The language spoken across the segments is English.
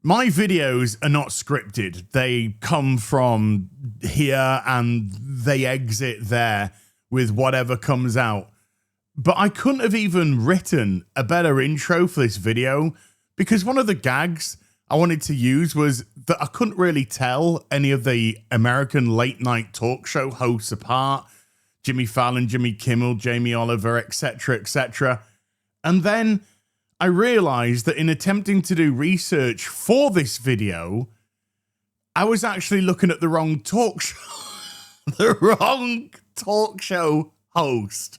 My videos are not scripted. They come from here and they exit there with whatever comes out. But I couldn't have even written a better intro for this video because one of the gags I wanted to use was that I couldn't really tell any of the American late night talk show hosts apart. Jimmy Fallon, Jimmy Kimmel, Jamie Oliver, etc., etc. And then I realized that in attempting to do research for this video, I was actually looking at the wrong talk show. The wrong talk show host.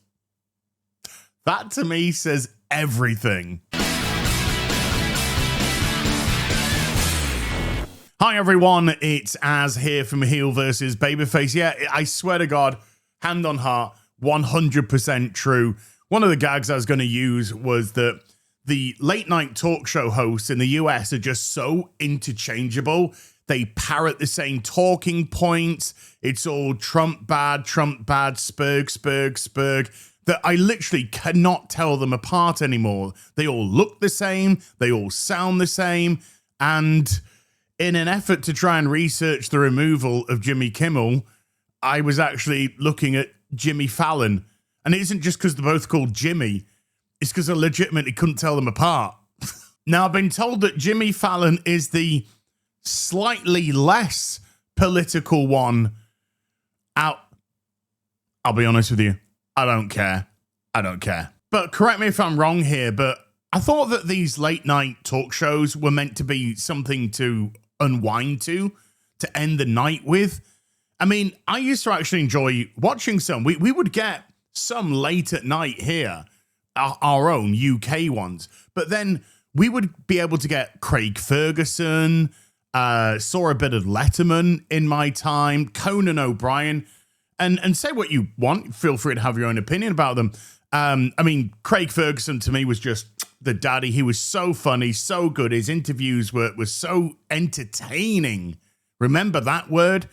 That to me says everything. Hi everyone, it's Az here from HeelvsBabyface. Yeah, I swear to God, hand on heart, 100% true. One of the gags I was going to use was that the late night talk show hosts in the US are just so interchangeable. They parrot the same talking points. It's all Trump bad, Spurg, that I literally cannot tell them apart anymore. They all look the same. They all sound the same. And in an effort to try and research the removal of Jimmy Kimmel, I was actually looking at Jimmy Fallon. And it isn't just because they're both called Jimmy. It's because I legitimately couldn't tell them apart. Now, I've been told that Jimmy Fallon is the slightly less political one out. I'll be honest with you. I don't care. But correct me if I'm wrong here, but I thought that these late night talk shows were meant to be something to unwind to end the night with. I mean, I used to actually enjoy watching some. We would get some late at night here, our own UK ones. But then we would be able to get Craig Ferguson, saw a bit of Letterman in my time, Conan O'Brien, and say what you want. Feel free to have your own opinion about them. I mean, Craig Ferguson to me was just the daddy. He was so funny, so good. His interviews were so entertaining. Remember that word?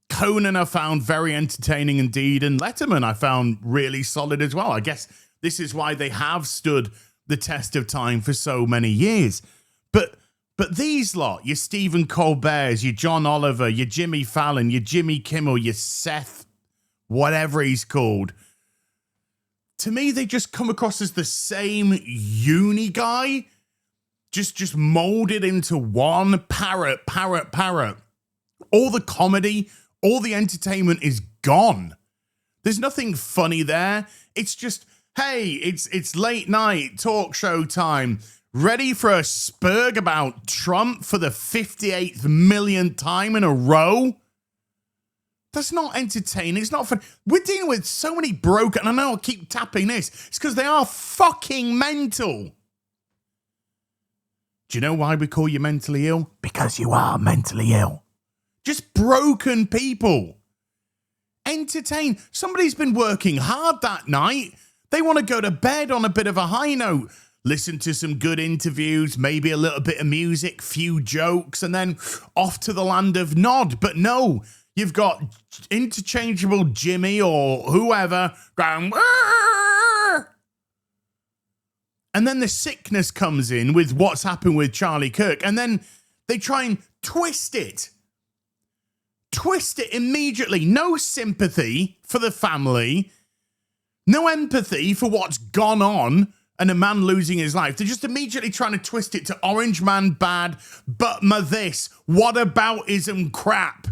Conan I found very entertaining indeed, and Letterman I found really solid as well. I guess this is why they have stood the test of time for so many years. But these lot, your Stephen Colbert's, your John Oliver, your Jimmy Fallon, your Jimmy Kimmel, your Seth, whatever he's called, to me, they just come across as the same uni guy, just molded into one parrot. All the comedy, all the entertainment is gone. There's nothing funny there. It's just, hey, it's late night talk show time. Ready for a spurg about Trump for the 58th millionth time in a row? That's not entertaining. It's not fun. We're dealing with so many broken, and I know I'll keep tapping this. It's because they are fucking mental. Do you know why we call you mentally ill? Because you are mentally ill. Just broken people. Entertain. Somebody's been working hard that night. They want to go to bed on a bit of a high note. Listen to some good interviews, maybe a little bit of music, few jokes, and then off to the land of Nod. But no, you've got interchangeable Jimmy or whoever going, "Arr!" And then the sickness comes in with what's happened with Charlie Kirk, and then they try and twist it immediately. No sympathy for the family, no empathy for what's gone on and a man losing his life. They're just immediately trying to twist it to Orange Man bad, but this, whataboutism crap.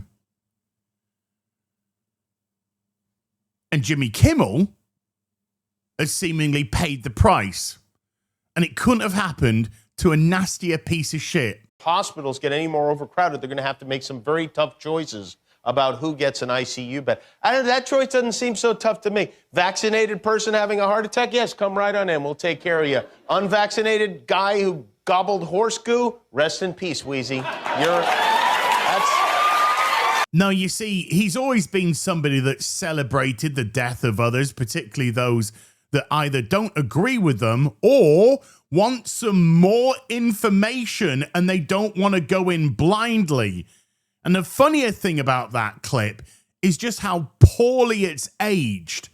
And Jimmy Kimmel has seemingly paid the price. And it couldn't have happened to a nastier piece of shit. Hospitals get any more overcrowded, they're going to have to make some very tough choices about who gets an ICU bed. That choice doesn't seem so tough to me. Vaccinated person having a heart attack? Yes, come right on in. We'll take care of you. Unvaccinated guy who gobbled horse goo? Rest in peace, Wheezy. No, you see, he's always been somebody that celebrated the death of others, particularly those that either don't agree with them or want some more information and they don't want to go in blindly. And the funnier thing about that clip is just how poorly it's aged.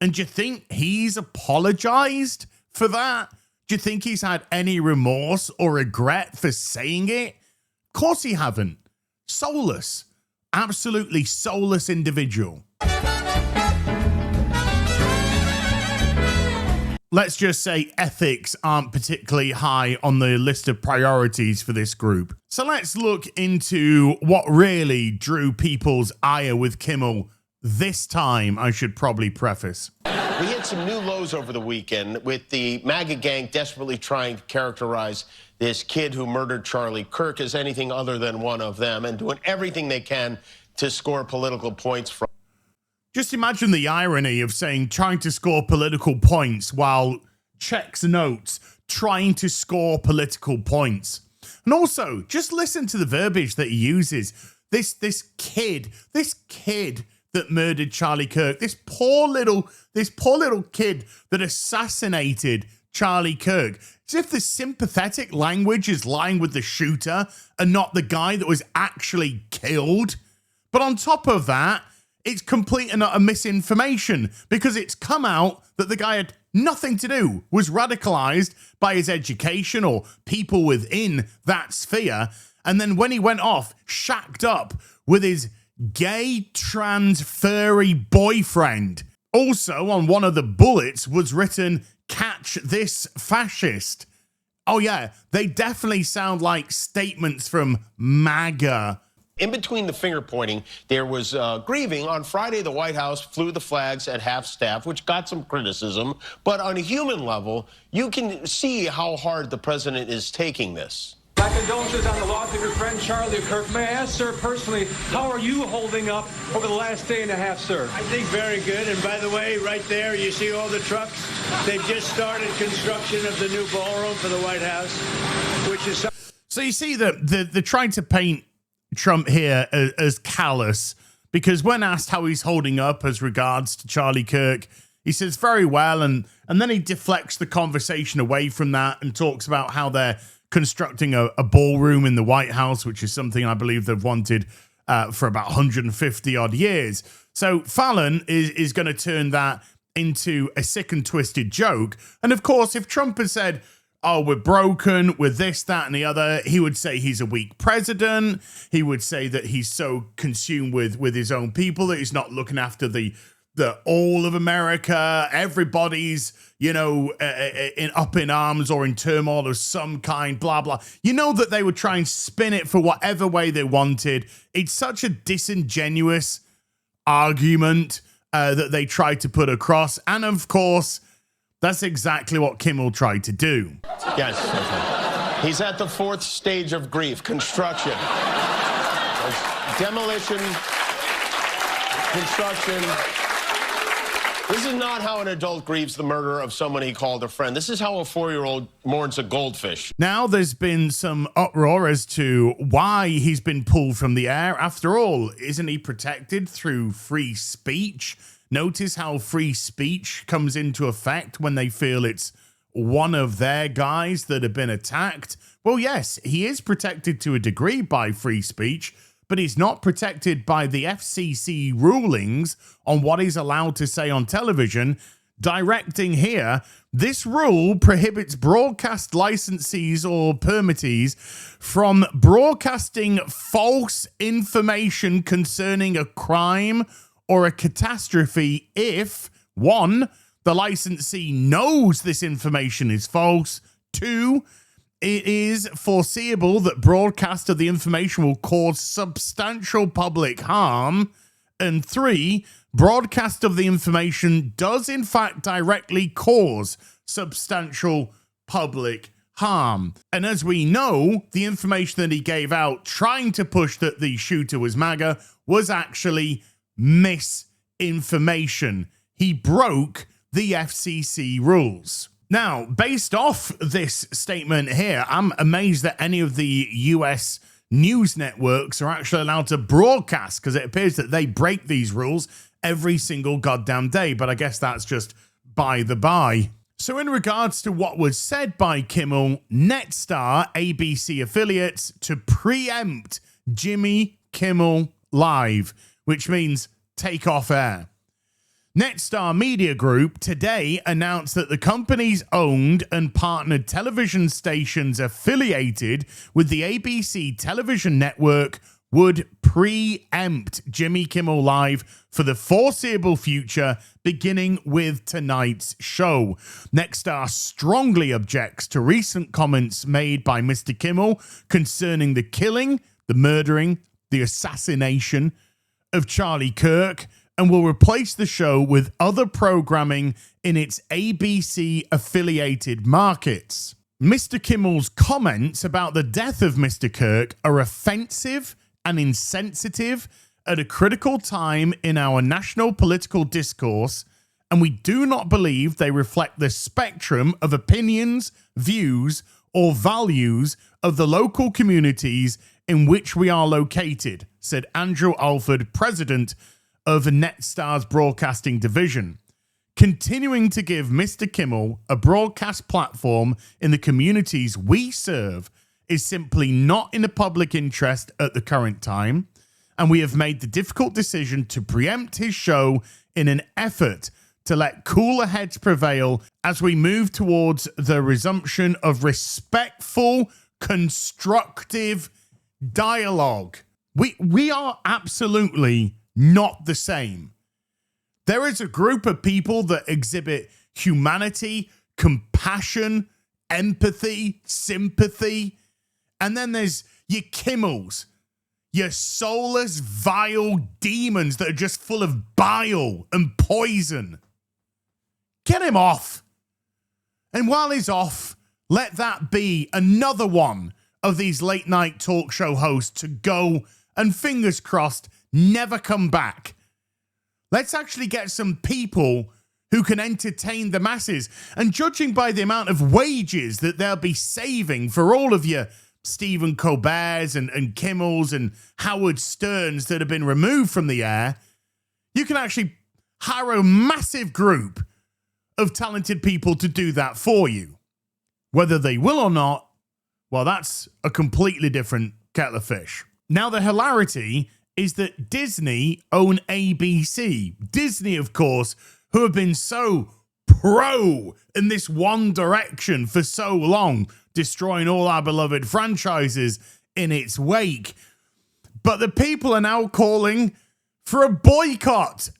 And do you think he's apologized for that? Do you think he's had any remorse or regret for saying it? course he haven't. Soulless. Absolutely soulless individual. Let's just say ethics aren't particularly high on the list of priorities for this group. So let's look into what really drew people's ire with Kimmel this time, I should probably preface. We hit some new lows over the weekend with the MAGA gang desperately trying to characterize this kid who murdered Charlie Kirk as anything other than one of them and doing everything they can to score political points from. Just imagine the irony of saying trying to score political points while checks notes trying to score political points. And also, just listen to the verbiage that he uses. This kid that murdered Charlie Kirk, this poor little kid that assassinated Charlie Kirk. As if the sympathetic language is lying with the shooter and not the guy that was actually killed. But on top of that, it's complete and utter misinformation because it's come out that the guy had nothing to do, was radicalized by his education or people within that sphere. And then when he went off, shacked up with his gay, trans, furry boyfriend. Also, on one of the bullets was written, "Catch this fascist." Oh yeah, they definitely sound like statements from MAGA. In between the finger pointing, there was grieving. On Friday, the White House flew the flags at half staff, which got some criticism. But on a human level, you can see how hard the president is taking this. My condolences on the loss of your friend Charlie Kirk. May I ask, sir, personally, how are you holding up over the last day and a half, sir? I think very good. And by the way, right there, you see all the trucks? They've just started construction of the new ballroom for the White House, which is... So you see that they're trying to paint Trump here as callous, because when asked how he's holding up as regards to Charlie Kirk, he says very well, and then he deflects the conversation away from that and talks about how they're constructing a ballroom in the White House, which is something I believe they've wanted for about 150 odd years. So Fallon is going to turn that into a sick and twisted joke. And of course, if Trump had said, "Oh, we're broken with this, that, and the other," he would say he's a weak president. He would say that he's so consumed with his own people that he's not looking after the all of America. Everybody's, up in arms or in turmoil of some kind, blah, blah. You know that they would try and spin it for whatever way they wanted. It's such a disingenuous argument that they tried to put across. And of course, that's exactly what Kimmel tried to do. Yes. He's at the fourth stage of grief, construction. Demolition, construction. This is not how an adult grieves the murder of someone he called a friend. This is how a 4-year-old mourns a goldfish. Now there's been some uproar as to why he's been pulled from the air. After all, isn't he protected through free speech? Notice how free speech comes into effect when they feel it's one of their guys that have been attacked. Well, yes, he is protected to a degree by free speech, but he's not protected by the FCC rulings on what he's allowed to say on television. Directing here, this rule prohibits broadcast licensees or permittees from broadcasting false information concerning a crime or a catastrophe if, 1, the licensee knows this information is false, 2, it is foreseeable that broadcast of the information will cause substantial public harm, and 3, broadcast of the information does in fact directly cause substantial public harm. And as we know, the information that he gave out trying to push that the shooter was MAGA was actually misinformation. He broke the FCC rules. Now, based off this statement here, I'm amazed that any of the US news networks are actually allowed to broadcast, because it appears that they break these rules every single goddamn day. But I guess that's just by the by. So in regards to what was said by Kimmel, Netstar ABC affiliates to preempt Jimmy Kimmel Live, which means take off air. Netstar Media Group today announced that the company's owned and partnered television stations affiliated with the ABC television network would preempt Jimmy Kimmel Live for the foreseeable future, beginning with tonight's show. Netstar strongly objects to recent comments made by Mr. Kimmel concerning the killing, the murdering, the assassination of Charlie Kirk, and will replace the show with other programming in its ABC-affiliated markets. Mr. Kimmel's comments about the death of Mr. Kirk are offensive and insensitive at a critical time in our national political discourse, and we do not believe they reflect the spectrum of opinions, views, or values of the local communities in which we are located, said Andrew Alford, president of Netstar's broadcasting division. Continuing to give Mr. Kimmel a broadcast platform in the communities we serve is simply not in the public interest at the current time, and we have made the difficult decision to preempt his show in an effort to let cooler heads prevail as we move towards the resumption of respectful, constructive dialogue. We are absolutely not the same. There is a group of people that exhibit humanity, compassion, empathy, sympathy, and then there's your Kimmels, your soulless, vile demons that are just full of bile and poison. Get him off. And while he's off, let that be another one of these late night talk show hosts to go and, fingers crossed, never come back. Let's actually get some people who can entertain the masses. And judging by the amount of wages that they'll be saving for all of your Stephen Colbert's and Kimmel's and Howard Stern's that have been removed from the air, you can actually hire a massive group of talented people to do that for you. Whether they will or not, well, that's a completely different kettle of fish. Now, the hilarity is that Disney own ABC. Disney, of course, who have been so pro in this one direction for so long, destroying all our beloved franchises in its wake. But the people are now calling for a boycott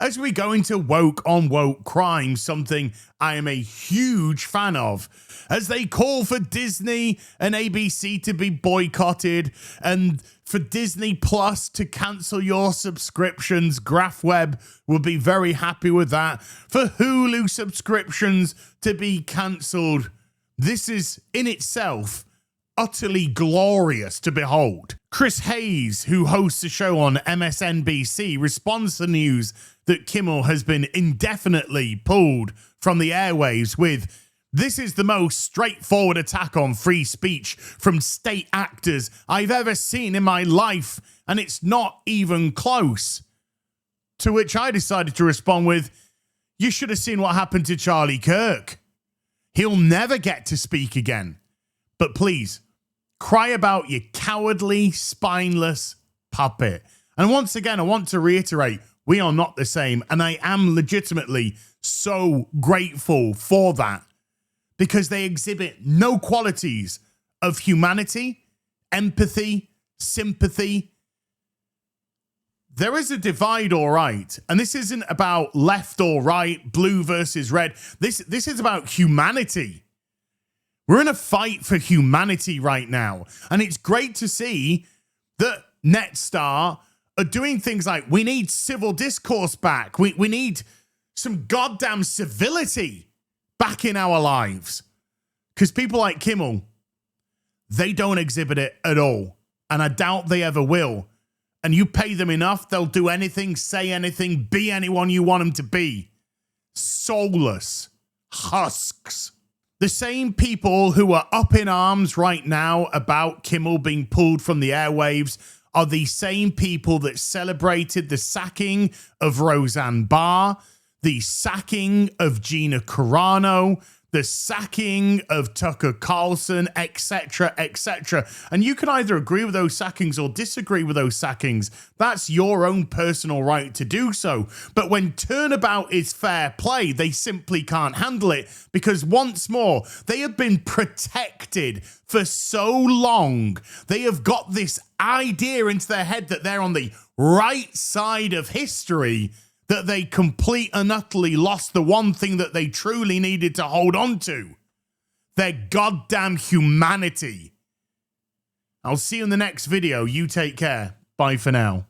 as we go into woke on woke crime, something I am a huge fan of, as they call for Disney and ABC to be boycotted and for Disney Plus to cancel your subscriptions. GraphWeb will be very happy with that. For Hulu subscriptions to be cancelled. This is in itself utterly glorious to behold. Chris Hayes, who hosts a show on MSNBC, responds to news that Kimmel has been indefinitely pulled from the airwaves with, "This is the most straightforward attack on free speech from state actors I've ever seen in my life, and it's not even close." To which I decided to respond with, "You should have seen what happened to Charlie Kirk. He'll never get to speak again. But please, cry about your cowardly, spineless puppet." And once again, I want to reiterate, we are not the same. And I am legitimately so grateful for that, because they exhibit no qualities of humanity, empathy, sympathy. There is a divide, all right. And this isn't about left or right, blue versus red. This is about humanity. We're in a fight for humanity right now. And it's great to see that Netstar are doing things like, we need civil discourse back. We need some goddamn civility back in our lives. Because people like Kimmel, they don't exhibit it at all. And I doubt they ever will. And you pay them enough, they'll do anything, say anything, be anyone you want them to be. Soulless husks. The same people who are up in arms right now about Kimmel being pulled from the airwaves are the same people that celebrated the sacking of Roseanne Barr, the sacking of Gina Carano, the sacking of Tucker Carlson, etc., etc. And you can either agree with those sackings or disagree with those sackings. That's your own personal right to do so. But when turnabout is fair play, they simply can't handle it because, once more, they have been protected for so long. They have got this idea into their head that they're on the right side of history, that they complete and utterly lost the one thing that they truly needed to hold on to: their goddamn humanity. I'll see you in the next video. You take care. Bye for now.